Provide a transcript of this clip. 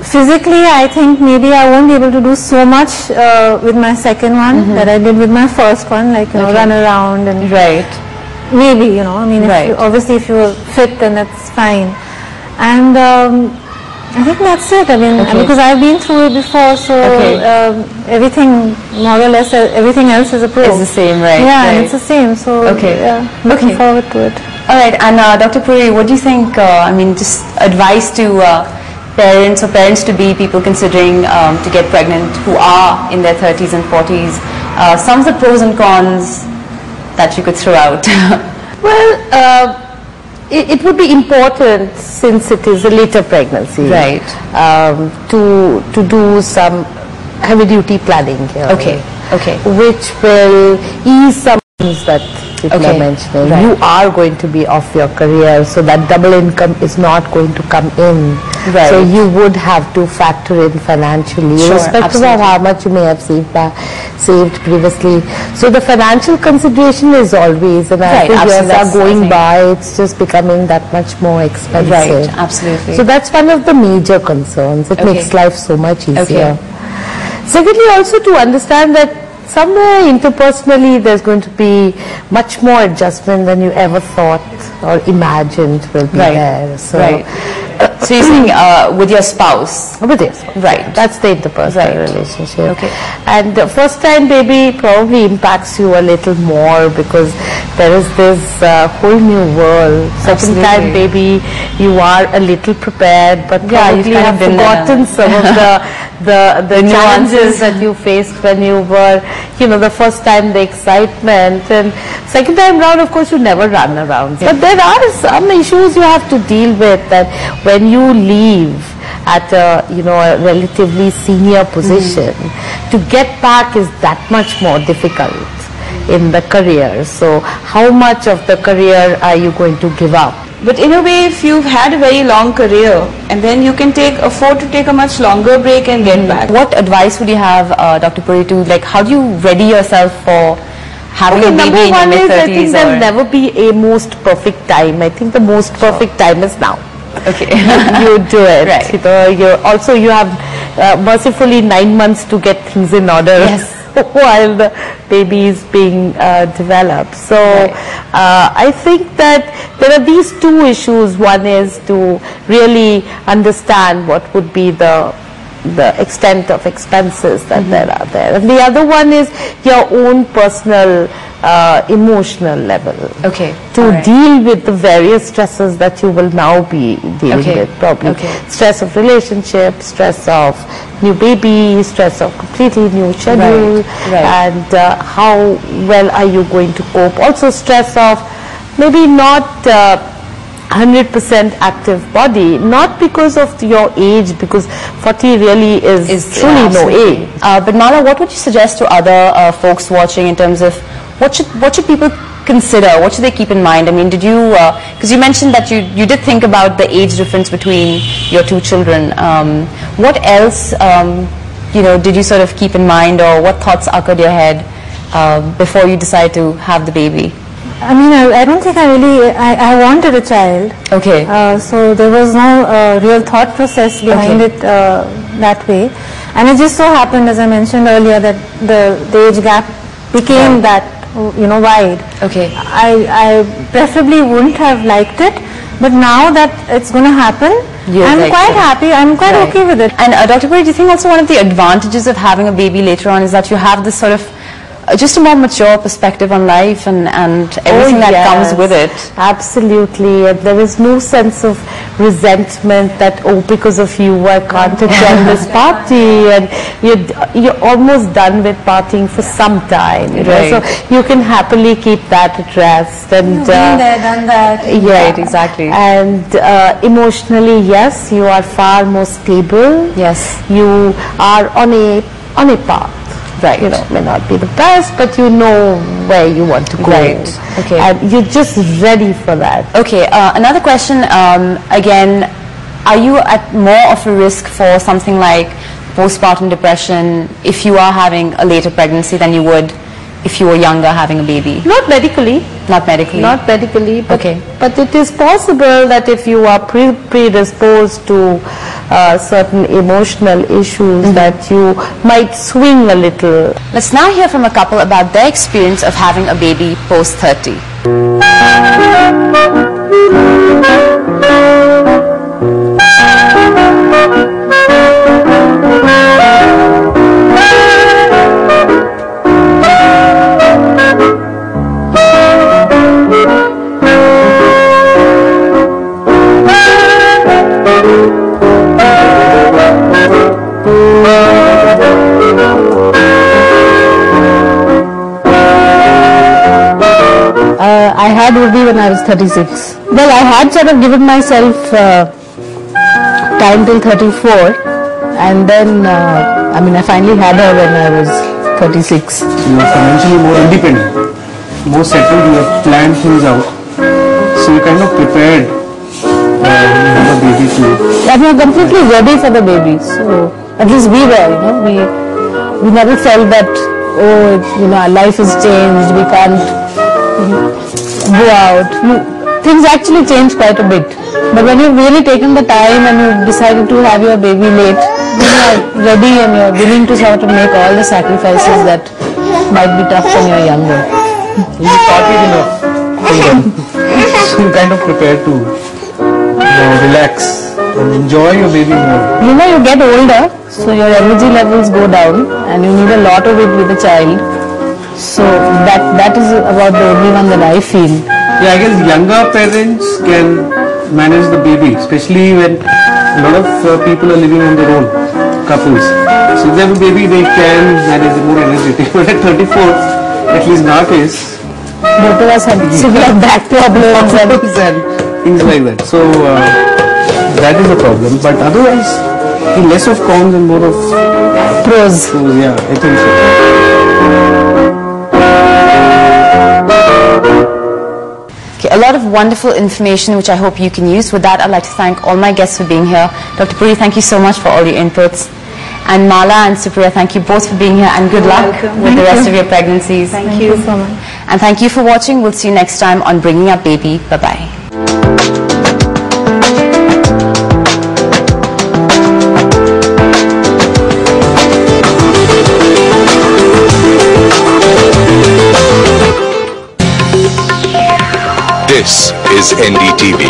Physically, I think maybe I won't be able to do so much with my second one that I did with my first one, like run around and maybe I mean, obviously if you're fit, then that's fine. And I think that's it. I mean, because I've been through it before, so everything, more or less, everything else is approved. It's the same, right? Yeah, and it's the same. So looking forward to it. All right, and Dr. Puri, what do you think? I mean, just advice to parents or parents-to-be, people considering to get pregnant who are in their 30s and 40s. Some of the pros and cons that you could throw out. Well, it would be important, since it is a later pregnancy, to do some heavy-duty planning here. Which will ease some things that people are mentioning. You are going to be off your career, so that double income is not going to come in. So you would have to factor in financially, irrespective of how much you may have saved previously. So the financial consideration is always, and as the years are going by, it's just becoming that much more expensive. So that's one of the major concerns. It makes life so much easier. Secondly, also to understand that somewhere interpersonally there's going to be much more adjustment than you ever thought or imagined will be there. So, so you're saying with your spouse? With your spouse. That's the interpersonal relationship. And the first time baby probably impacts you a little more, because there is this whole new world. Second time baby, you are a little prepared, but probably you have forgotten some of the challenges that you faced when you were, the first time, the excitement, and second time round, of course, you never run around. But there are some issues you have to deal with, that when you leave at a relatively senior position, to get back is that much more difficult in the career. So how much of the career are you going to give up? But in a way, if you've had a very long career, and then you can afford to take a much longer break and get back. What advice would you have, Dr. Puri, to how do you ready yourself for having a baby in your mid-30s? I think there'll never be a most perfect time. I think the most perfect time is now. You do it. You have mercifully 9 months to get things in order. While the baby is being developed. So I think that there are these two issues. One is to really understand what would be the extent of expenses that there are there. And the other one is your own personal emotional level. To deal with the various stresses that you will now be dealing with, probably. Stress of relationship, stress of new baby, stress of completely new schedule, and how well are you going to cope. Also stress of maybe not 100% active body, not because of your age, because 40 really is truly no age. But Mala, what would you suggest to other folks watching in terms of what should people consider? What should they keep in mind? I mean, did you, because you mentioned that you did think about the age difference between your two children. What else, did you sort of keep in mind, or what thoughts occurred your head before you decided to have the baby? I mean, I don't think I wanted a child. So there was no real thought process behind it that way. And it just so happened, as I mentioned earlier, that the age gap became that, wide. I preferably wouldn't have liked it, but now that it's going to happen, I'm quite happy. I'm quite okay with it. And Dr. Puri, do you think also one of the advantages of having a baby later on is that you have this sort of just a more mature perspective on life and everything that comes with it? Absolutely. And there is no sense of resentment that, because of you I can't attend this party, and you're almost done with partying for some time. So you can happily keep that at rest. And been there, done that. Right, exactly. And emotionally, yes, you are far more stable. You are on a path. May not be the best, but you know where you want to go. And you're just ready for that. Another question, again, are you at more of a risk for something like postpartum depression if you are having a later pregnancy than you would if you were younger having a baby? Not medically. Not medically? Not medically, but it is possible that if you are predisposed to certain emotional issues that you might swing a little. Let's now hear from a couple about their experience of having a baby post 30. I had Ruby when I was 36. Well, I had sort of given myself time till 34, and then I finally had her when I was 36. You are financially more independent, more settled, you have planned things out, so you kind of prepared when you have a baby too. And we were completely ready for the baby, so at least we were, we never felt that, our life has changed, we can't go out. Things actually changed quite a bit. But when you've really taken the time and you've decided to have your baby late, then you're ready and you're willing to sort of make all the sacrifices that might be tough when you're younger. You started enough. So you kind of prepared to relax and enjoy your baby more. You get older, so your energy levels go down and you need a lot of it with a child. So that is about the only one that I feel. Yeah, I guess younger parents can manage the baby, especially when a lot of people are living on their own, couples. So if they have a baby, they can manage it more energetic. But at 34, at least in our case, both of us have similar back problems and things like that. So that is a problem. But otherwise, less of cons and more of pros. Yeah, I think so. A lot of wonderful information which I hope you can use. With that, I'd like to thank all my guests for being here. Dr. Puri, thank you so much for all your inputs. And Mala and Supriya, thank you both for being here, and good luck with the rest of your pregnancies. Thank you so much. And thank you for watching. We'll see you next time on Bringing Up Baby. Bye-bye. This is NDTV.